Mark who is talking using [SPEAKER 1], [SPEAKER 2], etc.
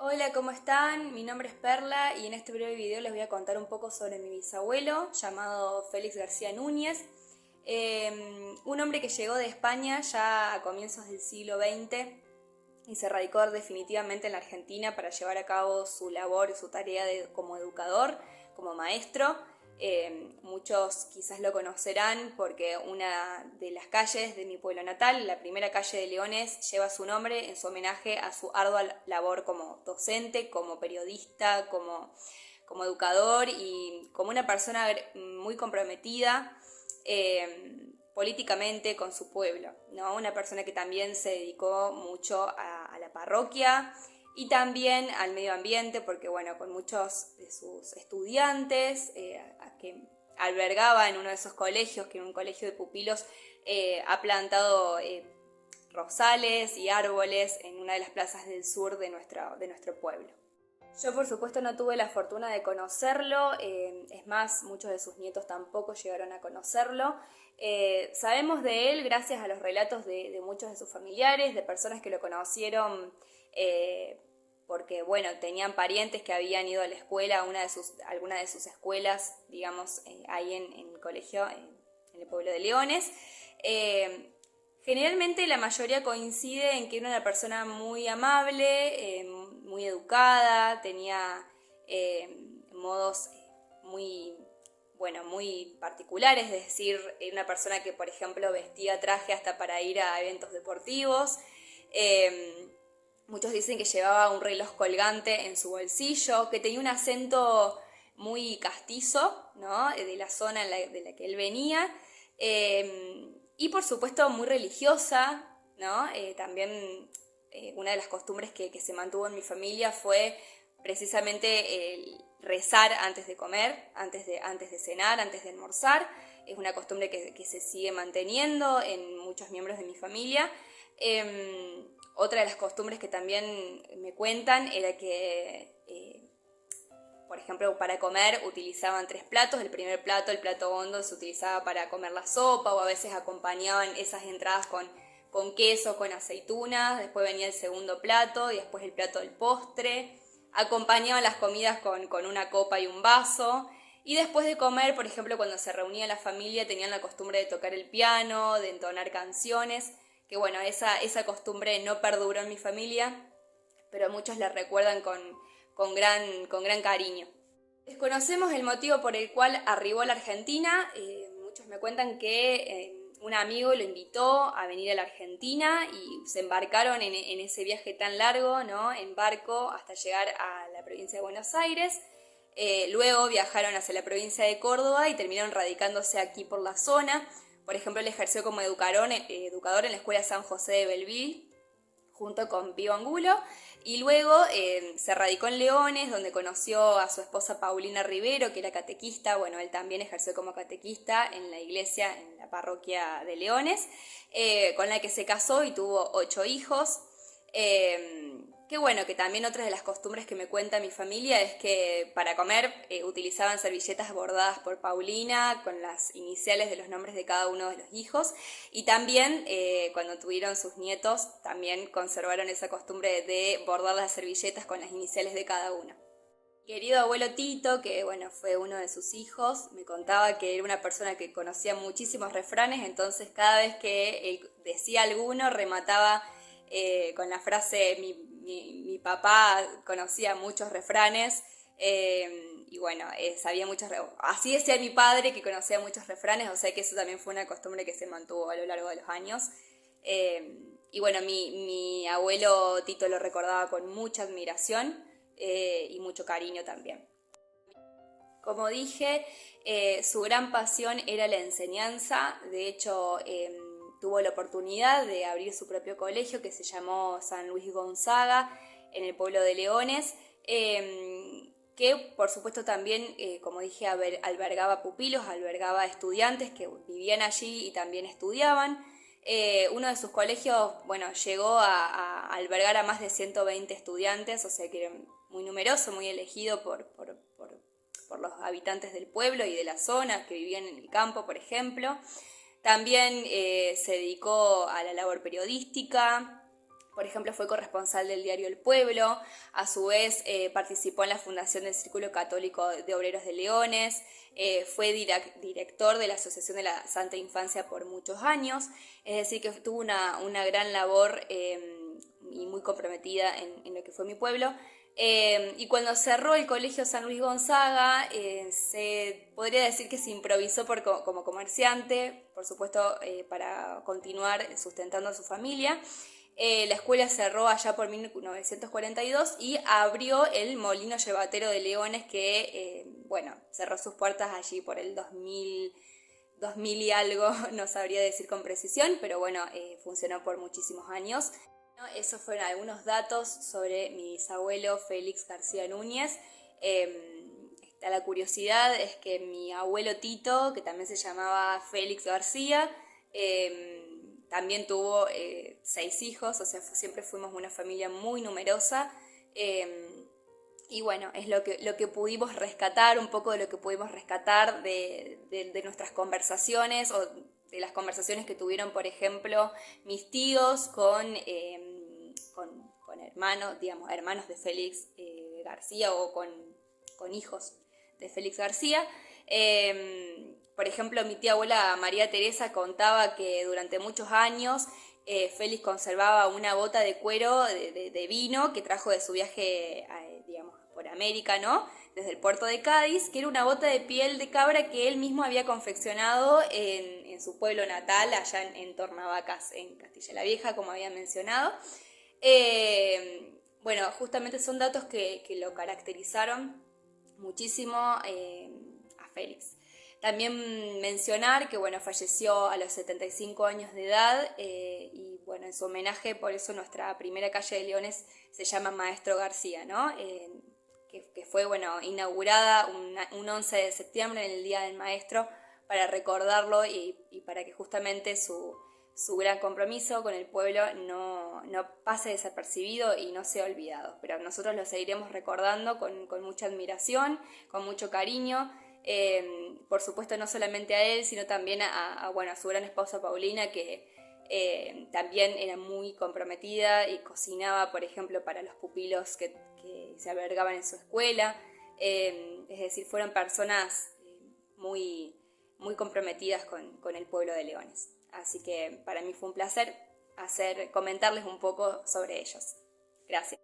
[SPEAKER 1] Hola, ¿cómo están? Mi nombre es Perla y en este breve video les voy a contar un poco sobre mi bisabuelo llamado Félix García Núñez, un hombre que llegó de España ya a comienzos del siglo XX y se radicó definitivamente en la Argentina para llevar a cabo su labor y su tarea como educador, como maestro. Muchos quizás lo conocerán porque una de las calles de mi pueblo natal, la primera calle de Leones, lleva su nombre en su homenaje a su ardua labor como docente, como periodista, como educador y como una persona muy comprometida políticamente con su pueblo, ¿no? Una persona que también se dedicó mucho a la parroquia y también al medio ambiente, porque bueno, con muchos de sus estudiantes a que albergaba en uno de esos colegios, que en un colegio de pupilos ha plantado rosales y árboles en una de las plazas del sur de nuestro pueblo. Yo por supuesto no tuve la fortuna de conocerlo, es más, muchos de sus nietos tampoco llegaron a conocerlo. Sabemos de él gracias a los relatos de muchos de sus familiares, de personas que lo conocieron porque, bueno, tenían parientes que habían ido a la escuela, a alguna de sus escuelas, digamos, ahí en el colegio, en el pueblo de Leones. Eh, Generalmente la mayoría coincide en que era una persona muy amable, muy educada, tenía modos muy, bueno, muy particulares, es decir, era una persona que, por ejemplo, vestía traje hasta para ir a eventos deportivos. Eh, Muchos dicen que llevaba un reloj colgante en su bolsillo, que tenía un acento muy castizo, ¿no? De la zona de la que él venía. Y por supuesto muy religiosa, ¿no? También una de las costumbres que se mantuvo en mi familia fue precisamente el rezar antes de comer, antes de cenar, antes de almorzar. Es una costumbre que se sigue manteniendo en muchos miembros de mi familia. Otra de las costumbres que también me cuentan era que por ejemplo, para comer utilizaban tres platos. El primer plato, el plato hondo, se utilizaba para comer la sopa o a veces acompañaban esas entradas con queso, con aceitunas. Después venía el segundo plato y después el plato del postre. Acompañaban las comidas con una copa y un vaso. Y después de comer, por ejemplo, cuando se reunía la familia, tenían la costumbre de tocar el piano, de entonar canciones. Que bueno, esa costumbre no perduró en mi familia, pero muchos la recuerdan con gran cariño. Desconocemos el motivo por el cual arribó a la Argentina. Muchos me cuentan que un amigo lo invitó a venir a la Argentina y se embarcaron en ese viaje tan largo, ¿no? En barco hasta llegar a la provincia de Buenos Aires. Luego viajaron hacia la provincia de Córdoba y terminaron radicándose aquí por la zona. Por ejemplo, él ejerció como educador en la Escuela San José de Belleville, junto con Pío Angulo, y luego se radicó en Leones, donde conoció a su esposa Paulina Rivero, que era catequista. Bueno, él también ejerció como catequista en la iglesia, en la parroquia de Leones, con la que se casó y tuvo 8 hijos. Que bueno, que también otra de las costumbres que me cuenta mi familia es que para comer utilizaban servilletas bordadas por Paulina con las iniciales de los nombres de cada uno de los hijos, y también cuando tuvieron sus nietos también conservaron esa costumbre de bordar las servilletas con las iniciales de cada uno. Querido abuelo Tito, que bueno, fue uno de sus hijos, me contaba que era una persona que conocía muchísimos refranes, entonces cada vez que él decía alguno remataba con la frase mi papá conocía muchos refranes, y bueno, sabía muchos, así decía mi padre que conocía muchos refranes, o sea que eso también fue una costumbre que se mantuvo a lo largo de los años. Y bueno, mi abuelo Tito lo recordaba con mucha admiración y mucho cariño también. Como dije, su gran pasión era la enseñanza. De hecho, tuvo la oportunidad de abrir su propio colegio que se llamó San Luis Gonzaga en el pueblo de Leones, que por supuesto también, como dije, albergaba pupilos, albergaba estudiantes que vivían allí y también estudiaban. Uno de sus colegios, bueno, llegó a albergar a más de 120 estudiantes, o sea que era muy numeroso, muy elegido por los habitantes del pueblo y de la zona que vivían en el campo, por ejemplo. También se dedicó a la labor periodística, Por ejemplo, fue corresponsal del diario El Pueblo, a su vez participó en la fundación del Círculo Católico de Obreros de Leones, fue director de la Asociación de la Santa Infancia por muchos años, es decir, que tuvo una gran labor y muy comprometida en lo que fue mi pueblo. Y cuando cerró el Colegio San Luis Gonzaga, se podría decir que se improvisó como comerciante, por supuesto, para continuar sustentando a su familia. La escuela cerró allá por 1942 y abrió el Molino Yerbatero de Leones que, bueno, cerró sus puertas allí por el 2000 y algo, no sabría decir con precisión, pero bueno, funcionó por muchísimos años. Esos fueron algunos datos sobre mi bisabuelo Félix García Núñez. La curiosidad es que mi abuelo Tito, que también se llamaba Félix García, también tuvo 6 hijos, o sea, siempre fuimos una familia muy numerosa. Y bueno, es lo que pudimos rescatar, un poco de lo que pudimos rescatar de nuestras conversaciones o de las conversaciones que tuvieron, por ejemplo, mis tíos con hermanos, digamos, hermanos de Félix García o con hijos de Félix García. Por ejemplo, mi tía abuela María Teresa contaba que durante muchos años Félix conservaba una bota de cuero de vino que trajo de su viaje, digamos, por América, ¿no? Desde el puerto de Cádiz, que era una bota de piel de cabra que él mismo había confeccionado en su pueblo natal, allá en Tornavacas, en Castilla la Vieja, como había mencionado. Bueno, justamente son datos que lo caracterizaron muchísimo a Félix. También mencionar que bueno, falleció a los 75 años de edad y bueno, en su homenaje, por eso nuestra primera calle de Leones se llama Maestro García, ¿no? Que fue bueno, inaugurada un 11 de septiembre en el Día del Maestro para recordarlo y para que justamente su gran compromiso con el pueblo no pase desapercibido y no sea olvidado. Pero nosotros lo seguiremos recordando con mucha admiración, con mucho cariño. Por supuesto no solamente a él, sino también a su gran esposa Paulina, que también era muy comprometida y cocinaba, por ejemplo, para los pupilos que se albergaban en su escuela. Es decir, fueron personas muy, muy comprometidas con el pueblo de Leones. Así que para mí fue un placer comentarles un poco sobre ellos. Gracias.